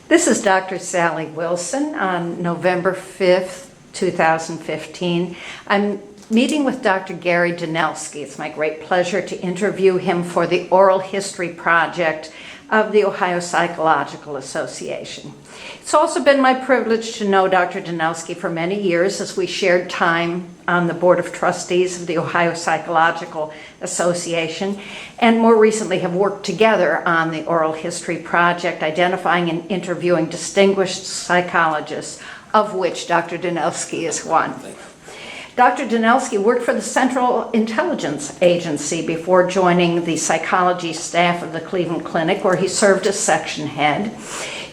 This is Dr. Sally Wilson on November 5th, 2015. I'm meeting with Dr. Gary DeNelsky. It's my great pleasure to interview him for the Oral History Project of the Ohio Psychological Association. It's also been my privilege to know Dr. DeNelsky for many years as we shared time on the Board of Trustees of the Ohio Psychological Association, and more recently have worked together on the Oral History Project, identifying and interviewing distinguished psychologists, of which Dr. DeNelsky is one. Dr. DeNelsky worked for the Central Intelligence Agency before joining the psychology staff of the Cleveland Clinic, where he served as section head.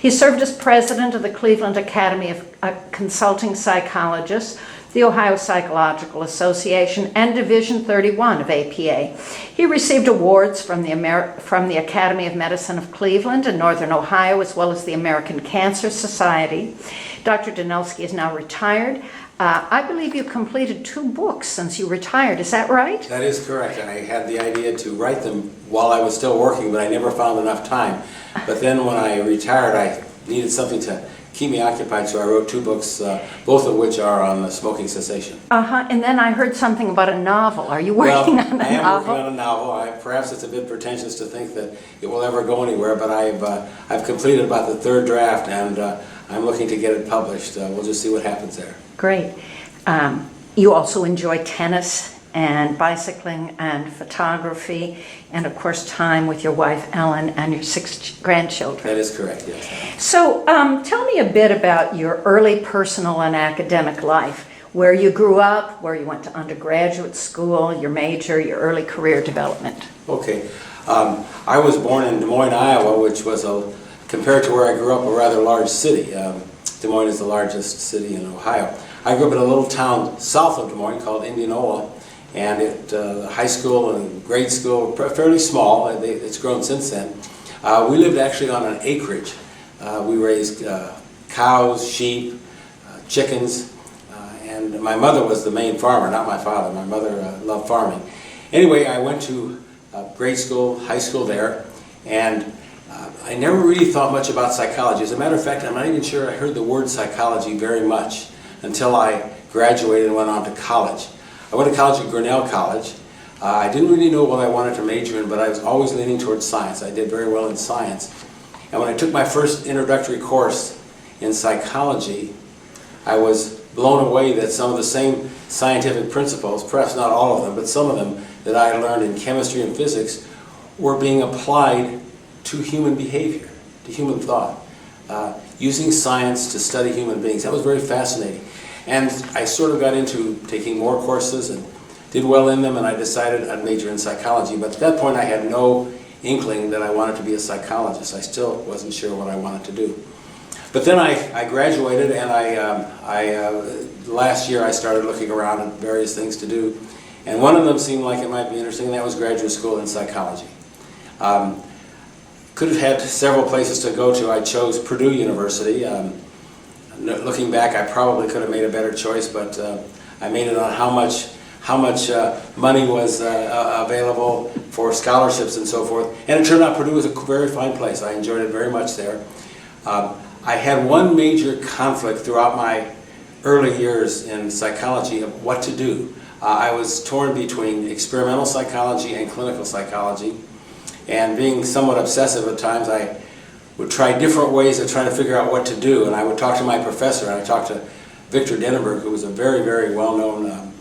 He served as president of the Cleveland Academy of Consulting Psychologists, the Ohio Psychological Association, and Division 31 of APA. He received awards from the Academy of Medicine of Cleveland and Northern Ohio, as well as the American Cancer Society. Dr. DeNelsky is now retired. I believe you completed 2 books since you retired. Is that right? That is correct. I had the idea to write them while I was still working, but I never found enough time. But then when I retired, I needed something to keep me occupied, so I wrote 2 books, both of which are on smoking cessation. And then I heard something about a novel. Are you working on a novel? I am working on a novel. Perhaps it's a bit pretentious to think that it will ever go anywhere, but I've completed about the 3rd draft, and I'm looking to get it published. We'll just see what happens there. Great. You also enjoy tennis and bicycling and photography and, of course, time with your wife, Ellen, and your 6 grandchildren. That is correct, yes. So tell me a bit about your early personal and academic life, where you grew up, where you went to undergraduate school, your major, your early career development. Okay. I was born in Des Moines, Iowa, which was, compared to where I grew up, a rather large city. Des Moines is the largest city in Ohio. I grew up in a little town south of Des Moines called Indianola, and high school and grade school were fairly small. It's grown since then. We lived actually on an acreage. We raised cows, sheep, chickens, and my mother was the main farmer, not my father. My mother loved farming. Anyway, I went to grade school, high school there, and I never really thought much about psychology. As a matter of fact, I'm not even sure I heard the word psychology very much until I graduated and went on to college. I went to college at Grinnell College. I didn't really know what I wanted to major in, but I was always leaning towards science. I did very well in science. And when I took my first introductory course in psychology, I was blown away that some of the same scientific principles, perhaps not all of them, but some of them that I learned in chemistry and physics were being applied to human behavior, to human thought, using science to study human beings. That was very fascinating. And I sort of got into taking more courses and did well in them, and I decided I'd major in psychology. But at that point I had no inkling that I wanted to be a psychologist. I still wasn't sure what I wanted to do. But then I graduated, and last year I started looking around at various things to do. And one of them seemed like it might be interesting, and that was graduate school in psychology. Could have had several places to go to. I chose Purdue University. Looking back, I probably could have made a better choice, but I made it on how much money was available for scholarships and so forth. And it turned out Purdue was a very fine place. I enjoyed it very much there. I had one major conflict throughout my early years in psychology of what to do. I was torn between experimental psychology and clinical psychology. And being somewhat obsessive at times, I would try different ways of trying to figure out what to do. And I would talk to my professor, and I talked to Victor Denenberg, who was a very, very well-known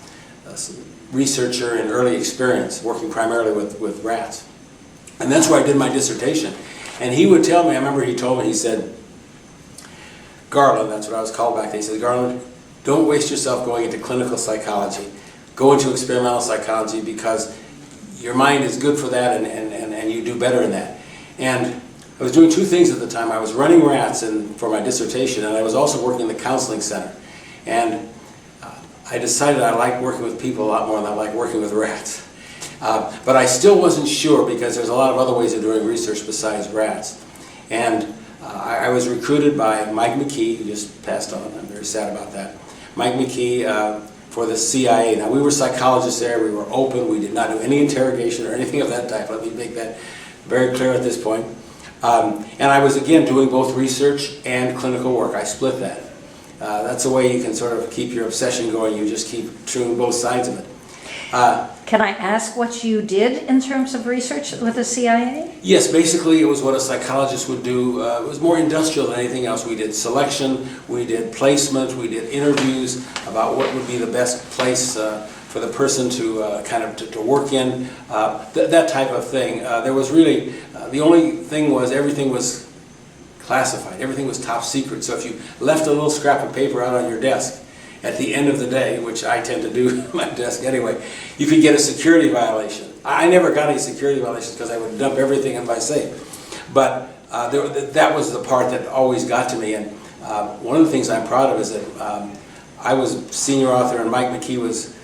researcher in early experience, working primarily with rats. And that's where I did my dissertation. And he would tell me, I remember he told me, he said, Garland, that's what I was called back then, he said, Garland, don't waste yourself going into clinical psychology. Go into experimental psychology because your mind is good for that, and you do better in that. And I was doing 2 things at the time. I was running rats for my dissertation, and I was also working in the counseling center. And I decided I liked working with people a lot more than I liked working with rats. But I still wasn't sure because there's a lot of other ways of doing research besides rats. And I was recruited by Mike McKee, who just passed on. I'm very sad about that. Mike McKee for the CIA. Now, we were psychologists there. We were open. We did not do any interrogation or anything of that type. Let me make that very clear at this point. And I was, again, doing both research and clinical work. I split that. That's a way you can sort of keep your obsession going. You just keep doing both sides of it. Can I ask what you did in terms of research with the CIA? Yes, basically it was what a psychologist would do. It was more industrial than anything else. We did selection, we did placement, we did interviews about what would be the best place for the person to to work in, that type of thing. There was really, the only thing was everything was classified. Everything was top secret. So if you left a little scrap of paper out on your desk, at the end of the day, which I tend to do at my desk anyway, you could get a security violation. I never got any security violations because I would dump everything in my safe. But that was the part that always got to me. And one of the things I'm proud of is that I was senior author and Mike McKee was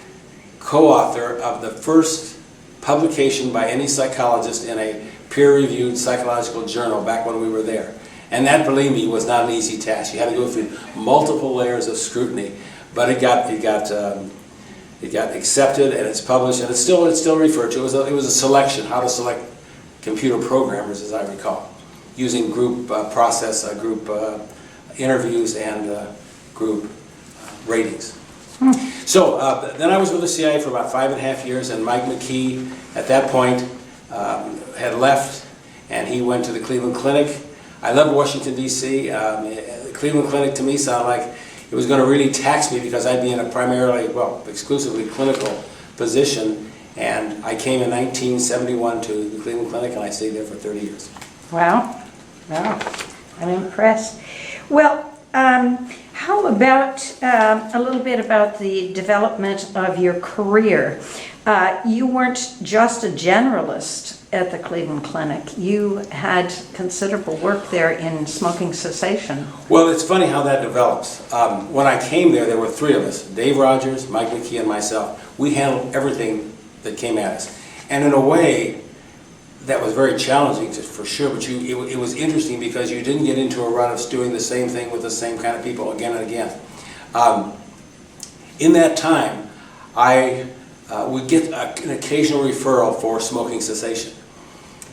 co-author of the first publication by any psychologist in a peer-reviewed psychological journal back when we were there. And that, believe me, was not an easy task. You had to go through multiple layers of scrutiny. But it got accepted and it's published and it's still referred to. It was a selection, how to select computer programmers, as I recall, using group process, group interviews and group ratings. So then I was with the CIA for about 5.5 years, and Mike McKee at that point had left and he went to the Cleveland Clinic. I loved Washington, D.C. The Cleveland Clinic to me sounded like it was going to really tax me because I'd be in a primarily, well, exclusively clinical position. And I came in 1971 to the Cleveland Clinic and I stayed there for 30 years. Wow. Wow. I'm impressed. Well, how about a little bit about the development of your career? You weren't just a generalist at the Cleveland Clinic. You had considerable work there in smoking cessation. Well, it's funny how that develops. When I came there were three of us, Dave Rogers, Mike McKee, and myself. We handled everything that came at us. And in a way, that was very challenging, for sure, but it was interesting because you didn't get into a rut of doing the same thing with the same kind of people again and again. In that time, I would get an occasional referral for smoking cessation.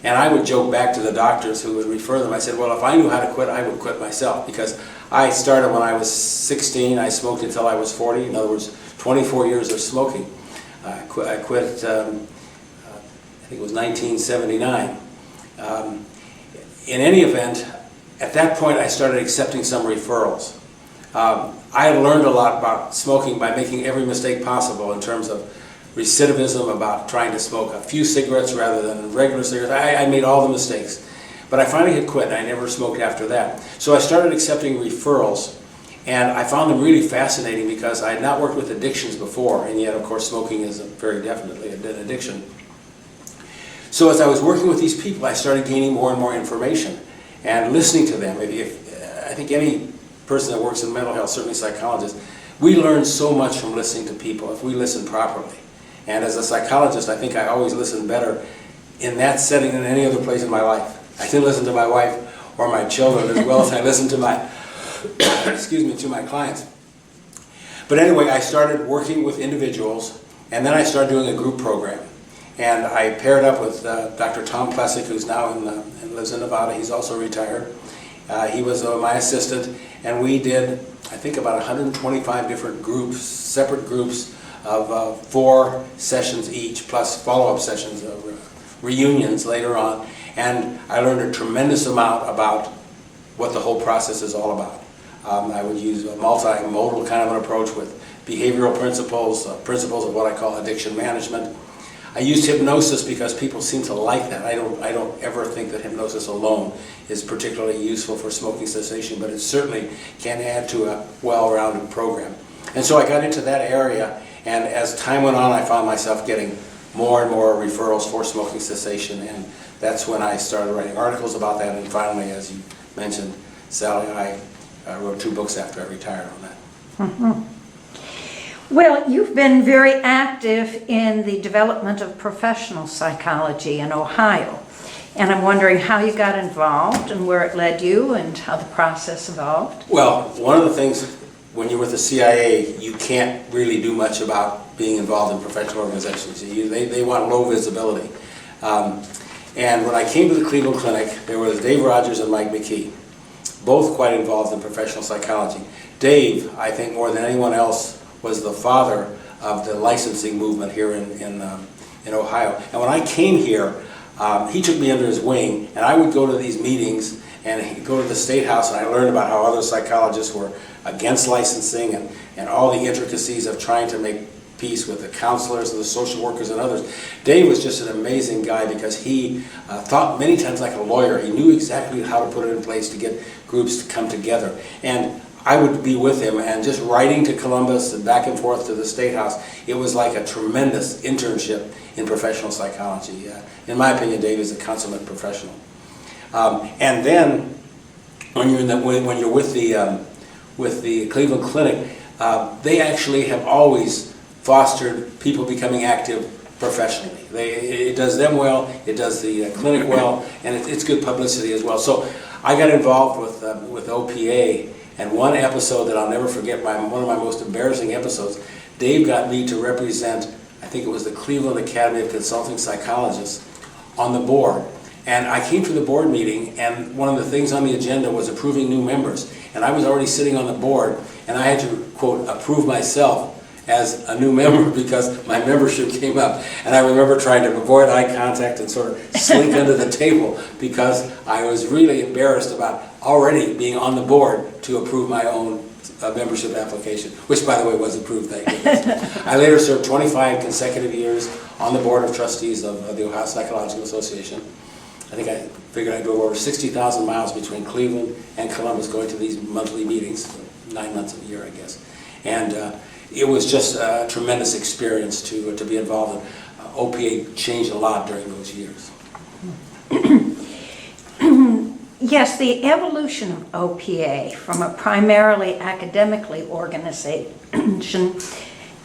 And I would joke back to the doctors who would refer them. I said, well, if I knew how to quit, I would quit myself, because I started when I was 16. I smoked until I was 40. In other words, 24 years of smoking. I quit I think it was 1979. In any event, at that point I started accepting some referrals. I had learned a lot about smoking by making every mistake possible in terms of recidivism, about trying to smoke a few cigarettes rather than regular cigarettes. I made all the mistakes. But I finally had quit and I never smoked after that. So I started accepting referrals, and I found them really fascinating because I had not worked with addictions before, and yet of course smoking is very definitely an addiction. So as I was working with these people, I started gaining more and more information and listening to them. I think any person that works in mental health, certainly psychologists, we learn so much from listening to people if we listen properly. And as a psychologist, I think I always listen better in that setting than any other place in my life. I didn't listen to my wife or my children as well as I listened to my, to my clients. But anyway, I started working with individuals, and then I started doing a group program. And I paired up with Dr. Tom Plessick, who's now lives in Nevada. He's also retired. He was my assistant, and we did, I think, about 125 different groups, separate groups of 4 sessions each, plus follow-up sessions, reunions later on. And I learned a tremendous amount about what the whole process is all about. I would use a multimodal kind of an approach with behavioral principles, principles of what I call addiction management. I used hypnosis because people seem to like that. I don't ever think that hypnosis alone is particularly useful for smoking cessation, but it certainly can add to a well-rounded program. And so I got into that area, and as time went on, I found myself getting more and more referrals for smoking cessation, and that's when I started writing articles about that, and finally, as you mentioned, Sally, I wrote 2 books after I retired on that. Mm-hmm. Well, you've been very active in the development of professional psychology in Ohio, and I'm wondering how you got involved and where it led you and how the process evolved. Well, one of the things when you're with the CIA, you can't really do much about being involved in professional organizations. They want low visibility. And when I came to the Cleveland Clinic, there was Dave Rogers and Mike McKee, both quite involved in professional psychology. Dave, I think more than anyone else, was the father of the licensing movement here in Ohio. And when I came here, he took me under his wing, and I would go to these meetings and he'd go to the State House, and I learned about how other psychologists were against licensing and all the intricacies of trying to make peace with the counselors and the social workers and others. Dave was just an amazing guy because he thought many times like a lawyer. He knew exactly how to put it in place to get groups to come together. And I would be with him, and just writing to Columbus and back and forth to the State House, it was like a tremendous internship in professional psychology. In my opinion, Dave is a consummate professional. And then when you're with the Cleveland Clinic, they actually have always fostered people becoming active professionally. It does them well, it does the clinic well, and it's good publicity as well. So I got involved with OPA, and one episode that I'll never forget, one of my most embarrassing episodes, Dave got me to represent, I think it was the Cleveland Academy of Consulting Psychologists, on the board. And I came to the board meeting, and one of the things on the agenda was approving new members. And I was already sitting on the board, and I had to, quote, approve myself as a new member because my membership came up. And I remember trying to avoid eye contact and sort of slink under the table because I was really embarrassed about already being on the board to approve my own membership application, which, by the way, was approved, thank goodness. I later served 25 consecutive years on the board of trustees of the Ohio Psychological Association. I think I figured I drove over 60,000 miles between Cleveland and Columbus going to these monthly meetings, 9 months of the year, I guess. And it was just a tremendous experience to be involved in. OPA changed a lot during those years. Yes, the evolution of OPA from a primarily academically organization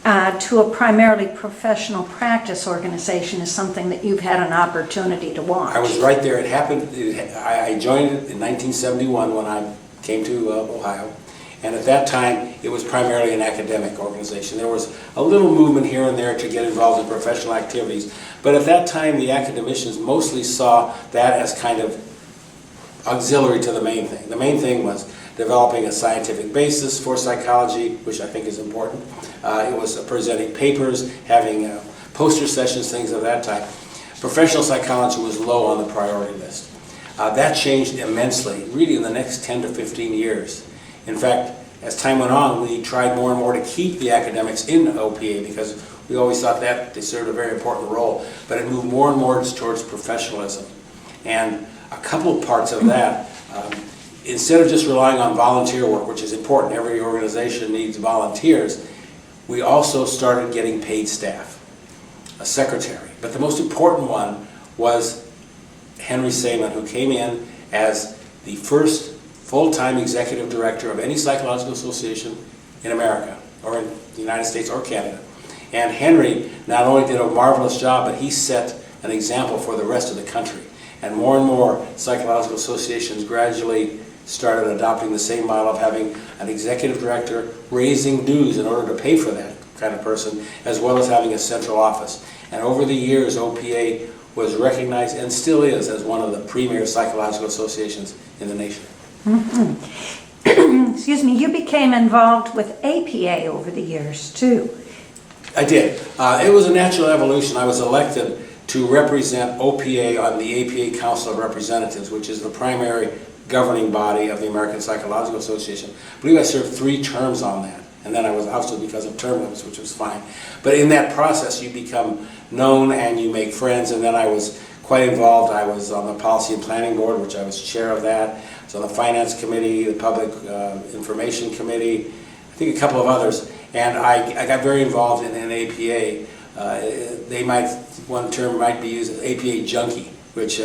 to a primarily professional practice organization is something that you've had an opportunity to watch. I was right there. It happened. I joined it in 1971 when I came to Ohio. And at that time, it was primarily an academic organization. There was a little movement here and there to get involved in professional activities. But at that time, the academicians mostly saw that as kind of auxiliary to the main thing. The main thing was developing a scientific basis for psychology, which I think is important. It was presenting papers, having poster sessions, things of that type. Professional psychology was low on the priority list. That changed immensely, really in the next 10 to 15 years. In fact, as time went on, we tried more and more to keep the academics in OPA because we always thought that they served a very important role, but it moved more and more towards professionalism. And a couple of parts of that, instead of just relying on volunteer work, which is important, every organization needs volunteers, we also started getting paid staff, a secretary. But the most important one was Henry Saman, who came in as the first full-time executive director of any psychological association in America, or in the United States or Canada. And Henry not only did a marvelous job, but he set an example for the rest of the country. And more psychological associations gradually started adopting the same model of having an executive director raising dues in order to pay for that kind of person, as well as having a central office. And over the years, OPA was recognized, and still is, as one of the premier psychological associations in the nation. Mm-hmm. Excuse me, you became involved with APA over the years, too. I did. It was a natural evolution. I was elected to represent OPA on the APA Council of Representatives, which is the primary governing body of the American Psychological Association. I believe I served 3 terms on that, and then I was ousted because of term limits, which was fine. But in that process, you become known and you make friends, and then I was quite involved. I was on the Policy and Planning Board, which I was chair of that. I was on the Finance Committee, the Public Information Committee, I think a couple of others, and I got very involved in an APA. One term might be used as APA junkie, which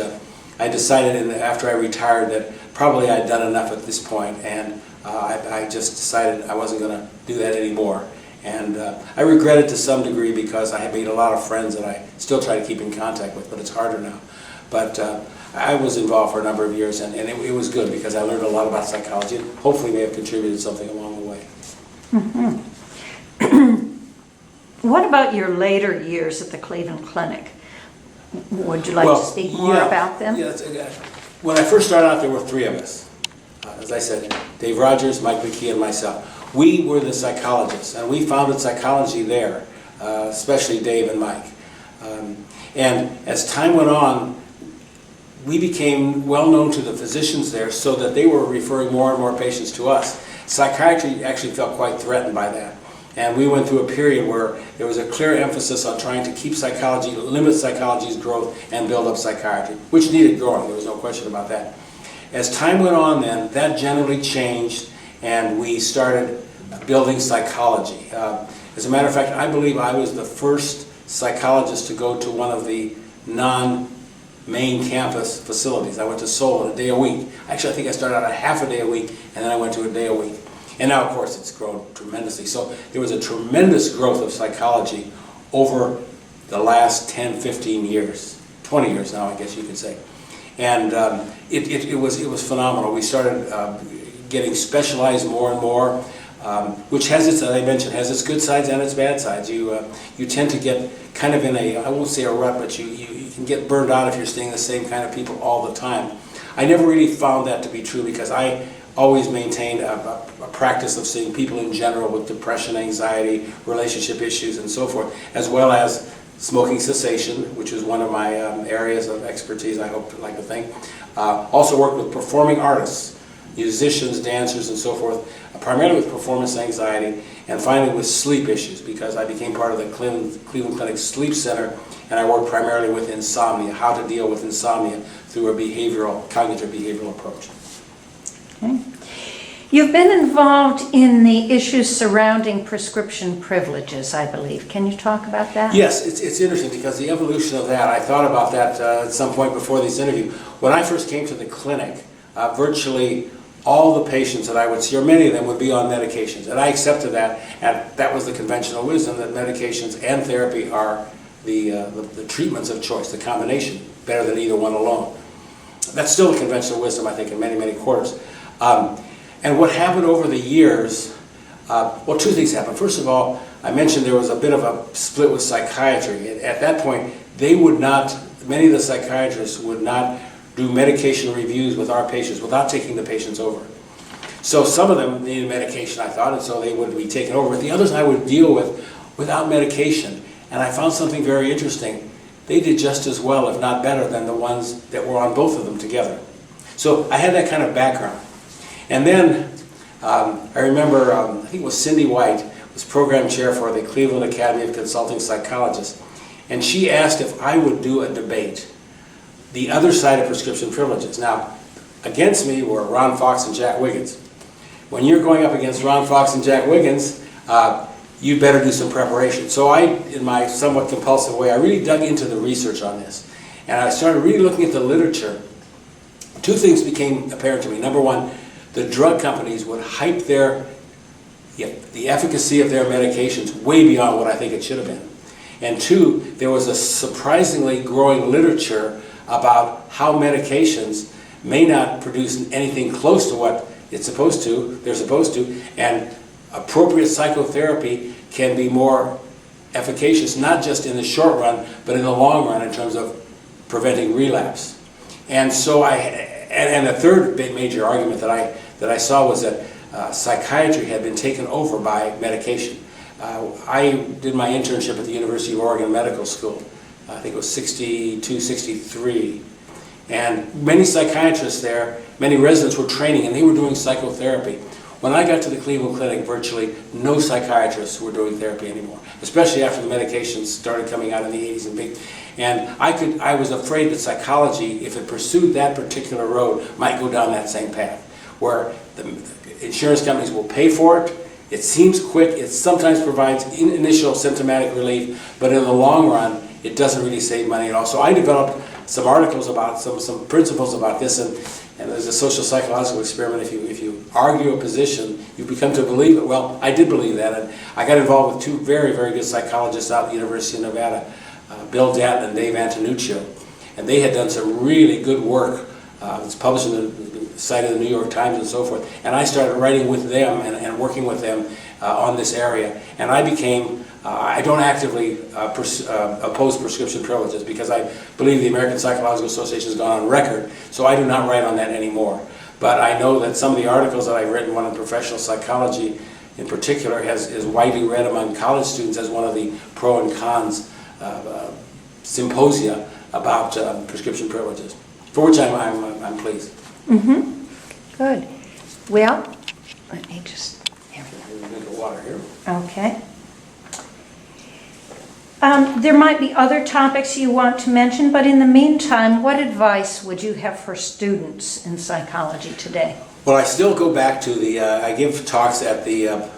I decided after I retired that probably I'd done enough at this point, and I just decided I wasn't going to do that anymore. And I regret it to some degree because I have made a lot of friends that I still try to keep in contact with, but it's harder now. But I was involved for a number of years, and it was good because I learned a lot about psychology and hopefully may have contributed something along the way. Mm-hmm. What about your later years at the Cleveland Clinic? Would you like to speak more about them? Yeah, when I first started out, there were three of us. As I said, Dave Rogers, Mike McKee, and myself. We were the psychologists, and we founded psychology there, especially Dave and Mike. And as time went on, we became well known to the physicians there so that they were referring more and more patients to us. Psychiatry actually felt quite threatened by that. And we went through a period where there was a clear emphasis on trying to keep psychology, limit psychology's growth, and build up psychiatry, which needed growing, there was no question about that. As time went on then, that generally changed, and we started building psychology. As a matter of fact, I believe I was the first psychologist to go to one of the non-main campus facilities. I went to Seoul a day a week. Actually, I think I started out a half a day a week, and then I went to a day a week. And now, of course, it's grown tremendously. So there was a tremendous growth of psychology over the last 10, 15 years, 20 years now, I guess you could say. And it was phenomenal. We started getting specialized more and more, which has its, as I mentioned, has its good sides and its bad sides. You tend to get kind of in a, I won't say a rut, but you can get burned out if you're seeing the same kind of people all the time. I never really found that to be true because I always maintained a practice of seeing people in general with depression, anxiety, relationship issues, and so forth, as well as smoking cessation, which is one of my areas of expertise, I hope, like to think. Also worked with performing artists, musicians, dancers, and so forth, primarily with performance anxiety, and finally with sleep issues, because I became part of the Cleveland Clinic Sleep Center, and I worked primarily with insomnia, how to deal with insomnia through a cognitive behavioral approach. Okay. You've been involved in the issues surrounding prescription privileges, I believe. Can you talk about that? Yes, it's interesting because the evolution of that, I thought about that at some point before this interview. When I first came to the clinic, virtually all the patients that I would see, or many of them, would be on medications. And I accepted that, and that was the conventional wisdom, that medications and therapy are the treatments of choice, the combination, better than either one alone. That's still the conventional wisdom, I think, in many, many quarters. And what happened over the years, well, two things happened. First of all, I mentioned there was a bit of a split with psychiatry. At that point, they would not, many of the psychiatrists would not do medication reviews with our patients without taking the patients over. So some of them needed medication, I thought, and so they would be taken over. But the others I would deal with without medication. And I found something very interesting. They did just as well, if not better, than the ones that were on both of them together. So I had that kind of background. And then I remember, I think it was Cindy White, was program chair for the Cleveland Academy of Consulting Psychologists, and she asked if I would do a debate, the other side of prescription privileges. Now, against me were Ron Fox and Jack Wiggins. When you're going up against Ron Fox and Jack Wiggins, you better do some preparation. So I, in my somewhat compulsive way, I really dug into the research on this. And I started really looking at the literature. Two things became apparent to me. Number one, the drug companies would hype the efficacy of their medications way beyond what I think it should have been. And two, there was a surprisingly growing literature about how medications may not produce anything close to what they're supposed to, and appropriate psychotherapy can be more efficacious, not just in the short run, but in the long run in terms of preventing relapse. And so and the third big major argument that I saw was that psychiatry had been taken over by medication. I did my internship at the University of Oregon Medical School. I think it was 62, 63. And many psychiatrists there, many residents were training, and they were doing psychotherapy. When I got to the Cleveland Clinic, virtually no psychiatrists were doing therapy anymore, especially after the medications started coming out in the 80s and big. And I was afraid that psychology, if it pursued that particular road, might go down that same path, where the insurance companies will pay for it. It seems quick. It sometimes provides initial symptomatic relief, but in the long run, it doesn't really save money at all. So I developed some articles about some principles about this, and there's a social psychological experiment. If you argue a position, you become to believe it. Well, I did believe that, and I got involved with two very, very good psychologists out at the University of Nevada, Bill Datton and Dave Antonuccio, and they had done some really good work. It's published in cited in the New York Times and so forth. And I started writing with them and working with them on this area. And I became, I don't actively oppose prescription privileges because I believe the American Psychological Association has gone on record, so I do not write on that anymore. But I know that some of the articles that I've written, one in professional psychology in particular, is widely read among college students as one of the pro and cons symposia about prescription privileges, for which I'm pleased. Mm-hmm. Good. Well, let me just, here we go. Drink of water here. Okay. There might be other topics you want to mention, but in the meantime, what advice would you have for students in psychology today? Well, I still go back to the, I give talks at the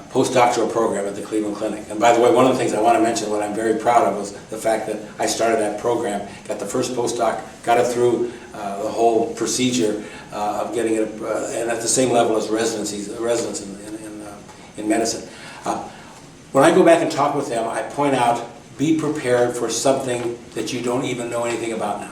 postdoctoral program at the Cleveland Clinic. And by the way, one of the things I want to mention, what I'm very proud of, was the fact that I started that program, got the first postdoc, got it through the whole procedure of getting it, and at the same level as residents in medicine. When I go back and talk with them, I point out, be prepared for something that you don't even know anything about now.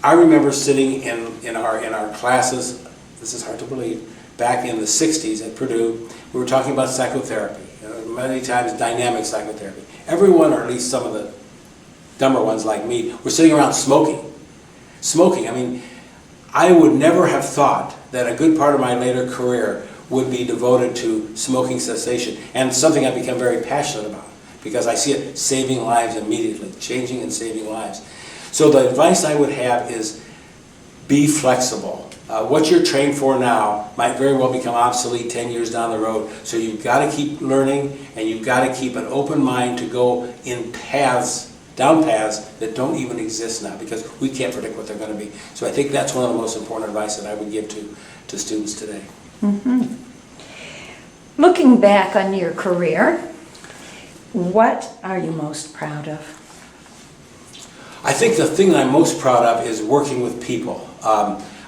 I remember sitting in our classes, this is hard to believe, back in the 60s at Purdue, we were talking about psychotherapy, many times dynamic psychotherapy. Everyone, or at least some of the dumber ones like me, were sitting around smoking. Smoking, I mean, I would never have thought that a good part of my later career would be devoted to smoking cessation, and something I've become very passionate about because I see it saving lives immediately, changing and saving lives. So the advice I would have is be flexible. What you're trained for now might very well become obsolete 10 years down the road, so you've got to keep learning and you've got to keep an open mind to go in paths, down paths that don't even exist now because we can't predict what they're going to be. So I think that's one of the most important advice that I would give to students today. Mm-hmm. Looking back on your career, what are you most proud of? I think the thing that I'm most proud of is working with people.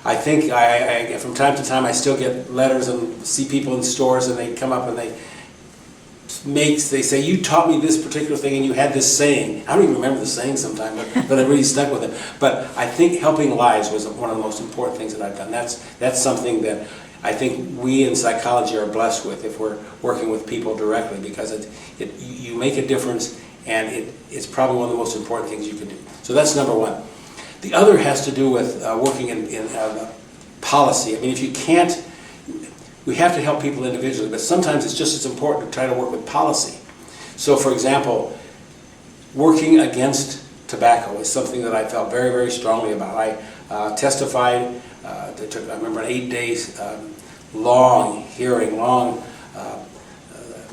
I think I from time to time I still get letters and see people in stores and they come up and they say, you taught me this particular thing and you had this saying. I don't even remember the saying sometimes, but it really stuck with it. But I think helping lives was one of the most important things that I've done. That's something that I think we in psychology are blessed with if we're working with people directly, because you make a difference and it's probably one of the most important things you can do. So that's number one. The other has to do with working in policy. I mean, if you can't, we have to help people individually, but sometimes it's just as important to try to work with policy. So for example, working against tobacco is something that I felt very, very strongly about. I testified, it took, I remember, an 8 days long hearing, was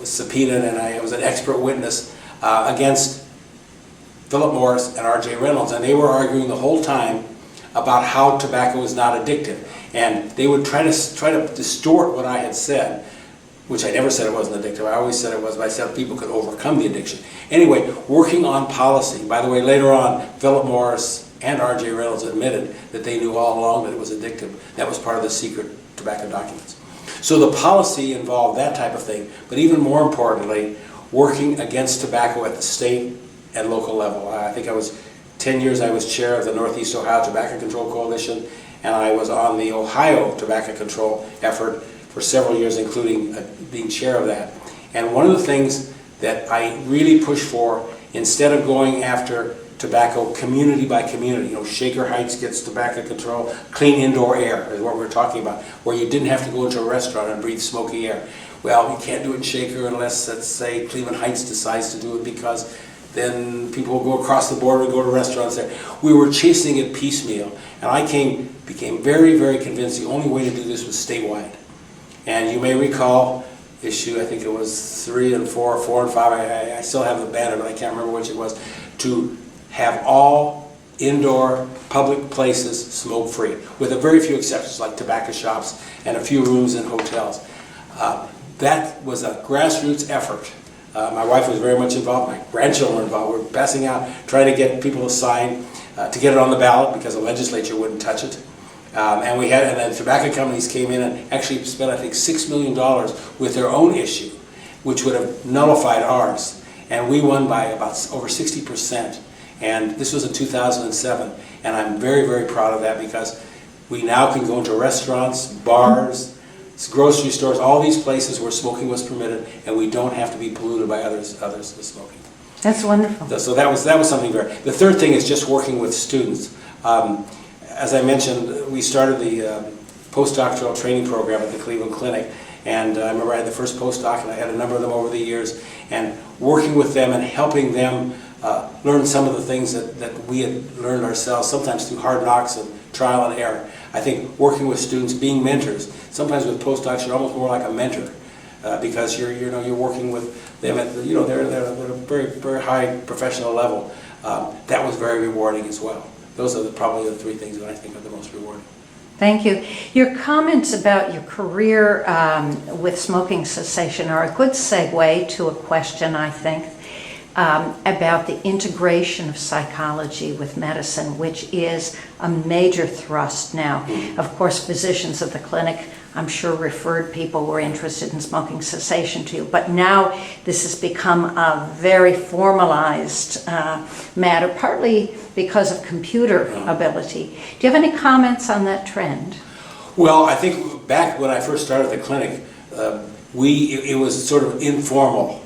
subpoenaed, and I was an expert witness against Philip Morris and R.J. Reynolds, and they were arguing the whole time about how tobacco is not addictive. And they would try to distort what I had said, which I never said it wasn't addictive. I always said it was, but I said people could overcome the addiction. Anyway, working on policy. By the way, later on, Philip Morris and R.J. Reynolds admitted that they knew all along that it was addictive. That was part of the secret tobacco documents. So the policy involved that type of thing, but even more importantly, working against tobacco at the state and local level. I think 10 years I was chair of the Northeast Ohio Tobacco Control Coalition, and I was on the Ohio tobacco control effort for several years, including being chair of that. And one of the things that I really push for, instead of going after tobacco community by community, Shaker Heights gets tobacco control, clean indoor air is what we're talking about, where you didn't have to go into a restaurant and breathe smoky air. Well, you can't do it in Shaker unless, let's say, Cleveland Heights decides to do it, because then people will go across the border and go to restaurants there. We were chasing it piecemeal, and I became very, very convinced the only way to do this was statewide. And you may recall issue, I think it was 3 and 4, 4 and 5, I still have the banner, but I can't remember which it was, to have all indoor public places smoke-free, with a very few exceptions like tobacco shops and a few rooms in hotels. That was a grassroots effort. My wife was very much involved, my grandchildren were involved. We were passing out, trying to get people to sign to get it on the ballot because the legislature wouldn't touch it. And then tobacco companies came in and actually spent, I think, $6 million with their own issue, which would have nullified ours. And we won by about over 60%. And this was in 2007. And I'm very, very proud of that, because We now can go into restaurants, bars, grocery stores, all these places where smoking was permitted, and we don't have to be polluted by others with smoking. That's wonderful. So that was something very. The third thing is just working with students. As I mentioned, we started the postdoctoral training program at the Cleveland Clinic, and I remember I had the first postdoc, and I had a number of them over the years, and working with them and helping them learn some of the things that we had learned ourselves, sometimes through hard knocks and trial and error. I think working with students, being mentors, sometimes with postdocs you're almost more like a mentor, because you're working with them at they're at a very high professional level. That was very rewarding as well. Those are probably the three things that I think are the most rewarding. Thank you. Your comments about your career with smoking cessation are a good segue to a question, I think, about the integration of psychology with medicine, which is a major thrust now. Of course, physicians at the clinic, I'm sure, referred people who were interested in smoking cessation to you, but now this has become a very formalized matter, partly because of computer ability. Do you have any comments on that trend? Well, I think back when I first started the clinic, it was sort of informal.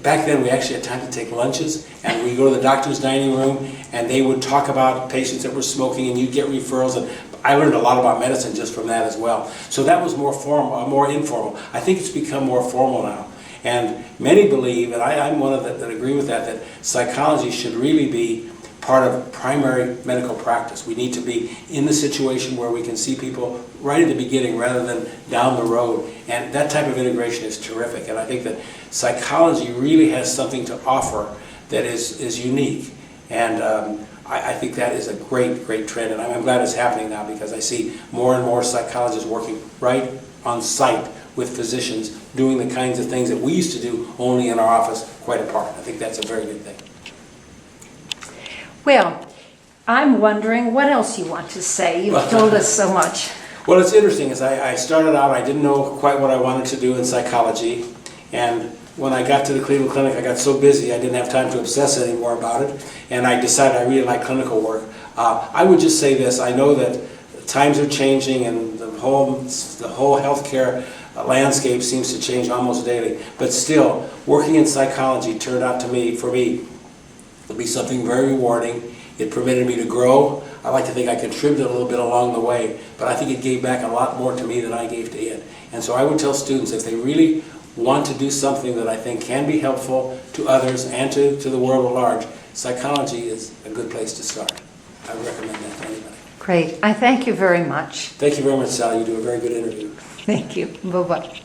Back then we actually had time to take lunches, and we'd go to the doctor's dining room and they would talk about patients that were smoking, and you'd get referrals, and I learned a lot about medicine just from that as well. So that was more formal, more informal. I think it's become more formal now. And many believe, and I'm one of that agree with that psychology should really be part of primary medical practice. We need to be in the situation where we can see people right at the beginning rather than down the road. And that type of integration is terrific. And I think that psychology really has something to offer that is unique. And I think that is a great trend. And I'm glad it's happening now, because I see more and more psychologists working right on site with physicians, doing the kinds of things that we used to do only in our office, quite apart. I think that's a very good thing. Well, I'm wondering what else you want to say. You've told us so much. Well, it's interesting. As I started out, I didn't know quite what I wanted to do in psychology. And when I got to the Cleveland Clinic, I got so busy I didn't have time to obsess anymore about it. And I decided I really like clinical work. I would just say this. I know that times are changing, and the whole healthcare landscape seems to change almost daily. But still, working in psychology turned out for me, to be something very rewarding. It permitted me to grow. I like to think I contributed a little bit along the way, but I think it gave back a lot more to me than I gave to it. And so I would tell students, if they really want to do something that I think can be helpful to others and to the world at large, psychology is a good place to start. I would recommend that to anybody. Great. I thank you very much. Thank you very much, Sally. You do a very good interview. Thank you. Bye-bye.